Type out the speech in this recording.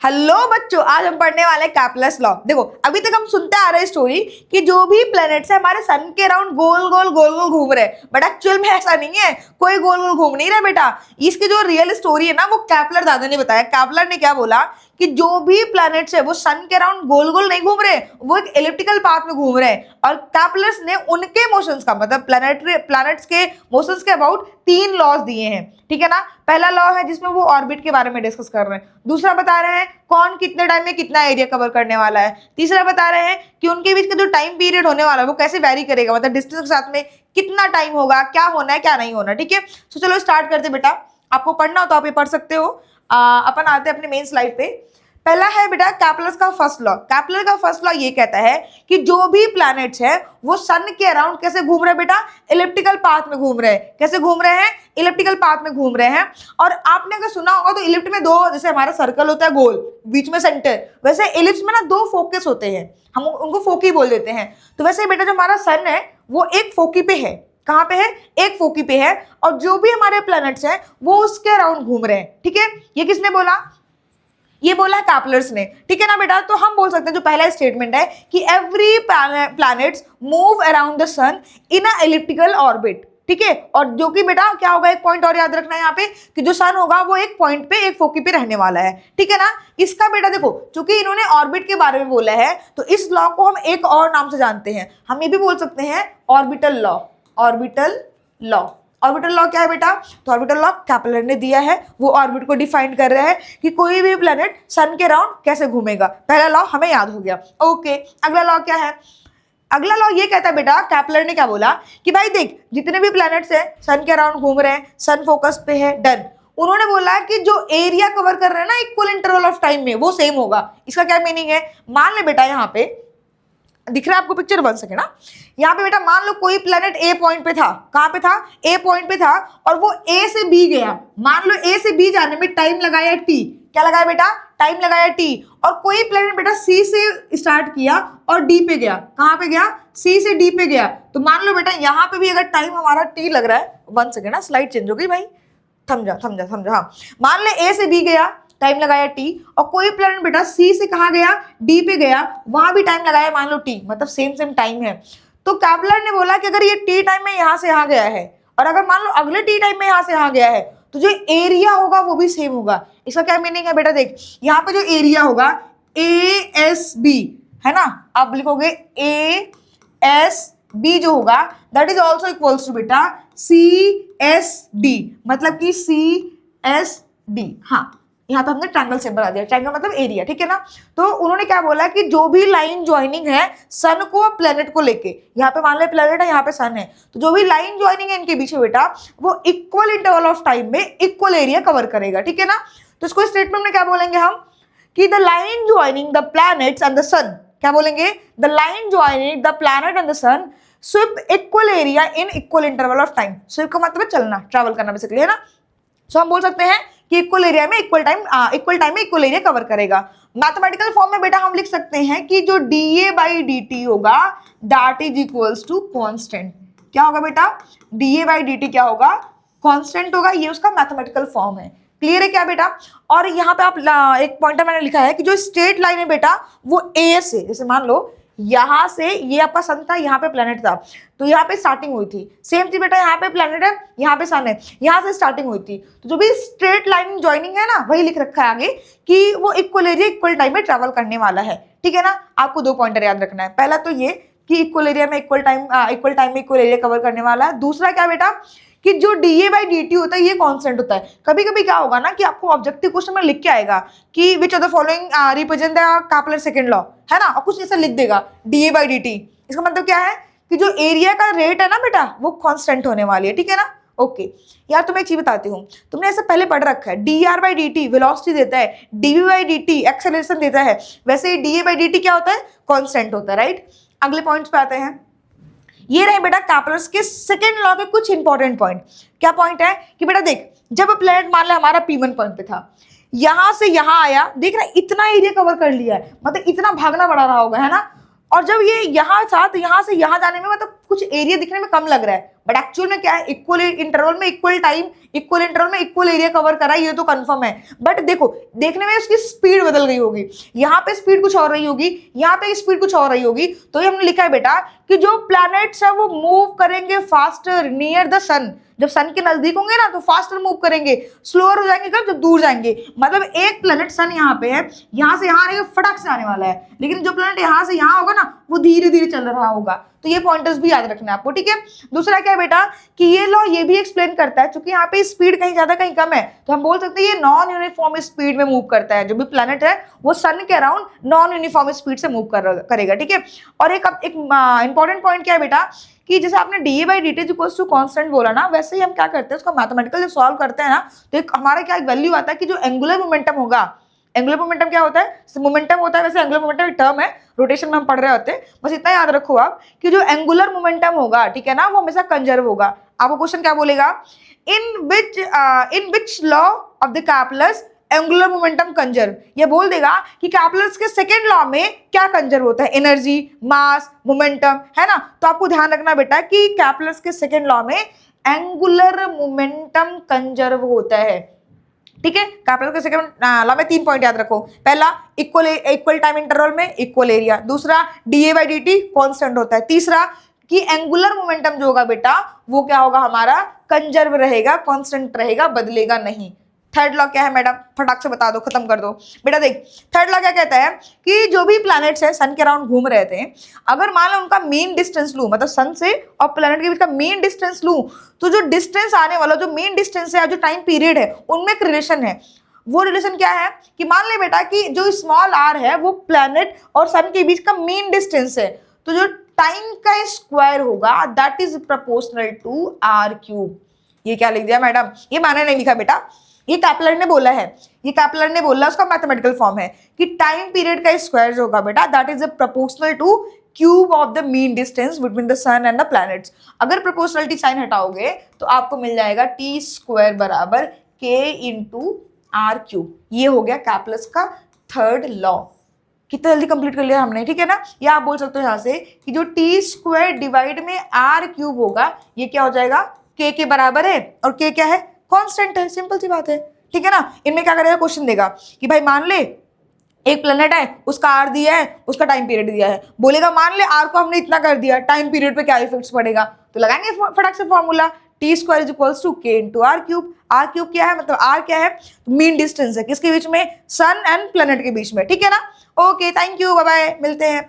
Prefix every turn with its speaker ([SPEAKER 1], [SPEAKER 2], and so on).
[SPEAKER 1] Hello बच्चों, आज हम पढ़ने वाले हैं कैपलस लॉ। देखो, अभी तक हम सुनते आ रहे हैं स्टोरी कि जो भी प्लैनेट्स है हमारे सन के अराउंड गोल गोल घूम रहे हैं, बट एक्चुअल में ऐसा नहीं है, कोई गोल गोल घूम नहीं रहा बेटा। इसकी जो रियल स्टोरी है ना, वो कैपलर दादा ने बताया। कैपलर ने क्या बोला कि जो भी प्लैनेट्स है वो सन के अराउंड गोल गोल नहीं घूम रहे, वो एक एलिप्टिकल पाथ में घूम रहे हैं। और कैपलर्स ने उनके मोशंस का मतलब प्लैनेट्स के मोशंस के अबाउट 3 लॉज दिए हैं, ठीक है ना। पहला लॉ है जिसमें वो ऑर्बिट के बारे में डिस्कस कर रहे हैं। दूसरा बता रहे हैं कौन कितने टाइम में कितना एरिया कवर करने वाला है। तीसरा बता रहे हैं कि उनके बीच का जो टाइम पीरियड होने वाला है वो कैसे वैरी करेगा, मतलब डिस्टेंस के साथ में कितना टाइम होगा, क्या होना है क्या नहीं होना, ठीक है। तो चलो स्टार्ट करते बेटा। आपको पढ़ना हो तो आप ये पढ़ सकते हो। अपन आते हैं अपने मेन स्लाइड पे। पहला है बेटा कैपलर का फर्स्ट लॉ। कैपलर का फर्स्ट लॉ ये कहता है कि जो भी प्लैनेट्स है वो सन के अराउंड कैसे घूम रहे हैं बेटा, इलिप्टिकल पाथ में घूम रहे हैं। कैसे घूम रहे हैं? इलिप्टिकल पाथ में घूम रहे हैं। और आपने अगर सुना होगा तो इलिप्ट में 2, जैसे हमारा सर्कल होता है गोल, बीच में सेंटर, वैसे इलिप्स में ना 2 फोकस होते हैं, हम उनको फोकी बोल देते हैं। तो वैसे बेटा जो हमारा सन है वो एक फोकी पे है। कहाँ पे है? एक फोकी पे है। और जो भी हमारे प्लैनेट्स हैं वो उसके अराउंड घूम रहे हैं, ठीक है। ये किसने बोला? ये बोला कैपलर्स ने, ठीक है ना बेटा। तो हम बोल सकते हैं जो पहला स्टेटमेंट है कि every planets move around the sun in a elliptical orbit, ठीक है। और जो कि बेटा क्या होगा, एक पॉइंट और याद रखना है यहाँ पे कि जो सन होगा वो एक पॉइंट पे, एक फोकी पे रहने वाला है, ठीक है ना। इसका बेटा देखो, चूंकि इन्होंने ऑर्बिट के बारे में बोला है तो इस लॉ को हम एक और नाम से जानते हैं। हम ये भी बोल सकते हैं orbital law. Orbital law, orbital law क्या है बेटा? तो ऑर्बिटल लॉ कैपलर ने दिया है, वो ऑर्बिट को डिफाइन कर रहे हैं कि कोई भी प्लैनेट सन के अराउंड कैसे घूमेगा। पहला लॉ हमें याद हो गया, ओके। अगला लॉ क्या है? अगला लॉ ये कहता है बेटा, कैपलर ने क्या बोला कि भाई देख, जितने भी प्लैनेट्स हैं सन के अराउंड घूम रहे हैं, सन फोकस पे है, डन। उन्होंने बोला कि जो एरिया कवर कर रहे हैं ना इक्वल इंटरवल ऑफ टाइम में, वो सेम होगा। इसका क्या मीनिंग है? मान ले बेटा, यहाँ पे दिख रहा है आपको पिक्चर बन सके ना, यहाँ पे बेटा मान लो कोई प्लेनेट ए पॉइंट पे था। कहाँ पे था? ए पॉइंट पे था। और वो ए से बी गया। मान लो ए से बी जाने में टाइम लगाया टी। क्या लगाया बेटा? टाइम लगाया टी। और कोई प्लेनेट बेटा सी से स्टार्ट किया और डी पे गया। कहाँ पे गया? सी से डी पे गया। तो मान लो बेटा यहाँ पे भी अगर टाइम हमारा टी लग रहा है, बन सके ना, स्लाइड चेंज हो गई भाई, समझा। हाँ, मान ले ए से बी गया, टाइम लगाया टी। और कोई प्लैनेट बेटा सी से कहाँ गया? डी पे गया, वहां भी टाइम लगाया मान लो टी, मतलब सेम टाइम है। तो कैपलर ने बोला कि अगर ये टी टाइम में यहाँ से यहाँ गया है और अगर मान लो अगले टी टाइम में यहाँ से यहाँ गया है तो जो एरिया होगा वो भी सेम होगा। इसका क्या मीनिंग है बेटा? देख, यहाँ पे जो एरिया होगा ASB है ना, आप लिखोगे ASB जो होगा that is also equals to बेटा CSD, मतलब कि CSD। हाँ, यहाँ पे हमने ट्रायंगल सिंबल बना दिया, ट्रायंगल मतलब एरिया, ठीक है ना। तो उन्होंने क्या बोला कि जो भी लाइन ज्वाइनिंग है सन को और प्लेनेट को लेके, यहाँ पे मान लो प्लेनेट है, यहाँ पे सन है, तो जो भी लाइन ज्वाइनिंग है इनके बीच में बेटा वो इक्वल इंटरवल ऑफ टाइम में इक्वल एरिया कवर करेगा, ठीक है ना। तो इसको स्टेटमेंट में क्या बोलेंगे हम कि the line joining the planets and the sun, क्या बोलेंगे? The line joining the planet and the sun sweep equal area in equal interval of time. Sweep का मतलब चलना, ट्रैवल करना बेसिकली, है ना। सो हम बोल सकते हैं कि इक्वल एरिया में इक्वल टाइम में इक्वल एरिया कवर करेगा। मैथमेटिकल फॉर्म में बेटा हम लिख सकते हैं कि जो dA/dt होगा that is equals to constant. क्या होगा बेटा? dA/dt क्या होगा? कांस्टेंट होगा। ये उसका मैथमेटिकल फॉर्म है। क्लियर है क्या बेटा? और यहाँ पे आप एक पॉइंटर मैंने लिखा है कि जो स्ट्रेट लाइन है बेटा वो ए से, जैसे मान लो यहाँ से ये आपका सन था, यहाँ पे प्लेनेट था, तो यहाँ पे स्टार्टिंग हुई थी। सेम थी बेटा, यहाँ पे प्लेनेट है, यहाँ पे सन है, यहाँ से स्टार्टिंग हुई थी। तो जो भी स्ट्रेट लाइन ज्वाइनिंग है ना, वही लिख रखा है आगे कि वो इक्वल एरिया इक्वल टाइम में ट्रैवल करने वाला है, ठीक है ना। आपको 2 पॉइंटर याद रखना है। पहला तो ये कि इक्वल एरिया में इक्वल टाइम में इक्वल एरिया कवर करने वाला है। दूसरा क्या बेटा कि जो dA/dt होता है ये कांस्टेंट होता है। कभी कभी क्या होगा ना कि आपको ऑब्जेक्टिव क्वेश्चन में लिख के आएगा कि which of the following represent the कैपलर second law, है ना, और कुछ ऐसा लिख देगा dA/dt। इसका मतलब क्या है कि जो एरिया का रेट है ना बेटा वो कांस्टेंट होने वाली है, ठीक है ना। ओके यार, तुम्हें एक चीज बताती हूँ, तुमने ऐसा पहले पढ़ रखा है dR/dt वेलोसिटी देता है, dV/dt एक्सेलरेशन देता है, वैसे ही dA/dt क्या होता है? कांस्टेंट होता है, राइट। अगले पॉइंट्स पे आते हैं। ये रहे बेटा कैपलर्स के सेकेंड लॉ के कुछ इंपॉर्टेंट पॉइंट। क्या पॉइंट है कि बेटा देख, जब प्लेनेट मान ले हमारा P1 पॉइंट पे था, यहां से यहां आया, देख रहा इतना एरिया कवर कर लिया है, मतलब इतना भागना पड़ा रहा होगा, है ना। और जब ये यहाँ था तो यहाँ से यहाँ जाने में मतलब कुछ एरिया दिखने में कम लग रहा है, बट एक्चुअल में क्या है, इक्वल इंटरवल में इक्वल टाइम, इक्वल इंटरवल में इक्वल एरिया कवर करा, ये तो कंफर्म है। बट देखो देखने में उसकी स्पीड बदल गई होगी, यहाँ पे स्पीड कुछ और रही होगी, यहाँ पे स्पीड कुछ और रही होगी। तो ये हमने लिखा है बेटा कि जो प्लैनेट्स है वो मूव करेंगे फास्टर नियर द सन, जब सन के नजदीक होंगे ना तो फास्टर मूव करेंगे, स्लोअर हो जाएंगे कब, जब दूर जाएंगे। मतलब एक प्लेनेट सन यहाँ पे है, यहाँ से यहाँ आने फटक से आने वाला है, लेकिन जो प्लेनेट यहाँ से यहाँ होगा ना वो धीरे धीरे चल रहा होगा। तो ये पॉइंटर्स भी याद रखना है आपको, ठीक है। दूसरा क्या है बेटा कि ये लॉ ये भी एक्सप्लेन करता है, क्योंकि यहाँ पे स्पीड कहीं ज्यादा कहीं कम है, तो हम बोल सकते हैं ये नॉन यूनिफॉर्म स्पीड में मूव करता है। जो भी प्लेनेट है वो सन के अराउंड नॉन यूनिफॉर्म स्पीड से मूव करेगा, ठीक है। और एक इंपॉर्टेंट पॉइंट क्या है बेटा कि जैसे आपने D by D T equals to constant बोला ना, वैसे ही हम क्या करते हैं उसको मैथमेटिकल जब सॉल्व करते हैं ना, तो एक हमारा क्या एक वैल्यू आता है कि जो एंगुलर मोमेंटम होगा, एंगुलर मोमेंटम क्या होता है, मोमेंटम होता है, वैसे एंगुलर मोमेंटम एक टर्म है, रोटेशन में हम पढ़ रहे होते हैं, बस इतना याद रखो आप कि जो एंगुलर मोमेंटम होगा, ठीक है ना, वो हमेशा कंजर्व होगा। आपको क्वेश्चन क्या बोलेगा, in which law of the Kepler's angular momentum conserve, ये बोल देगा कि कैपलस के सेकेंड लॉ में क्या कंजर्व होता है, एनर्जी, मास, मोमेंटम, है ना। तो आपको ध्यान रखना बेटा कि कैपलस के सेकेंड लॉ में एंगुलर मोमेंटम कंजर्व होता है, ठीक है। कैपलस के सेकंड लॉ में 3 पॉइंट याद रखो। पहला इक्वल टाइम इंटरवल में इक्वल एरिया, दूसरा DA by D T constant होता है, तीसरा कि एंगुलर मोमेंटम जो होगा बेटा वो क्या होगा हमारा कंजर्व रहेगा, कांस्टेंट रहेगा, बदलेगा नहीं। थर्ड लॉ क्या है मैडम, फटाक से बता दो, खत्म कर दो बेटा। देख थर्ड लॉ क्या कहता है कि जो भी प्लैनेट्स है सन के अराउंड घूम रहे थे, अगर मान लो उनका मेन डिस्टेंस लूं, मतलब सन से और प्लैनेट के बीच का मेन डिस्टेंस लूं, तो जो डिस्टेंस आने वाला, जो मेन डिस्टेंस है, जो टाइम पीरियड है, उनमें एक रिलेशन है। वो रिलेशन क्या है कि मान ले बेटा कि जो स्मॉल आर है वो प्लैनेट और सन के बीच का मेन डिस्टेंस है, तो जो टाइम का स्क्वायर होगा that is proportional to R cube. ये क्या लिख दिया मैडम, ये मैंने नहीं लिखा बेटा, ये कैपलर ने बोला है, ये कैपलर ने बोला, उसका मैथमेटिकल फॉर्म है कि टाइम पीरियड का स्क्वायर जो होगा बेटा that is proportional to cube of the mean distance between the sun and the planets. अगर प्रोपोर्शनलिटी साइन हटाओगे तो आपको मिल जाएगा टी स्क्वायर बराबर के इंटू आर क्यूब। ये हो गया कैपलस का थर्ड लॉ। कितना जल्दी कंप्लीट कर लिया हमने, ठीक है ना। या आप बोल सकते हो यहाँ से कि जो टी स्क्वायर डिवाइड में आर क्यूब होगा ये क्या हो जाएगा, के बराबर है, और के क्या है, कांस्टेंट है, सिंपल सी बात है, ठीक है ना। इनमें क्या करेगा, क्वेश्चन देगा कि भाई मान ले एक प्लेनेट है, उसका आर दिया है, उसका टाइम पीरियड दिया है, बोलेगा मान ले आर को हमने इतना कर दिया, टाइम पीरियड पे क्या इफेक्ट्स पड़ेगा, तो लगाएंगे फटाक से formula T square is equals to k into r cube. R cube क्या है, मतलब आर क्या है, मीन डिस्टेंस है, किसके बीच में, सन एंड प्लेनेट के बीच में, ठीक है ना। Okay thank you, bye bye, मिलते हैं।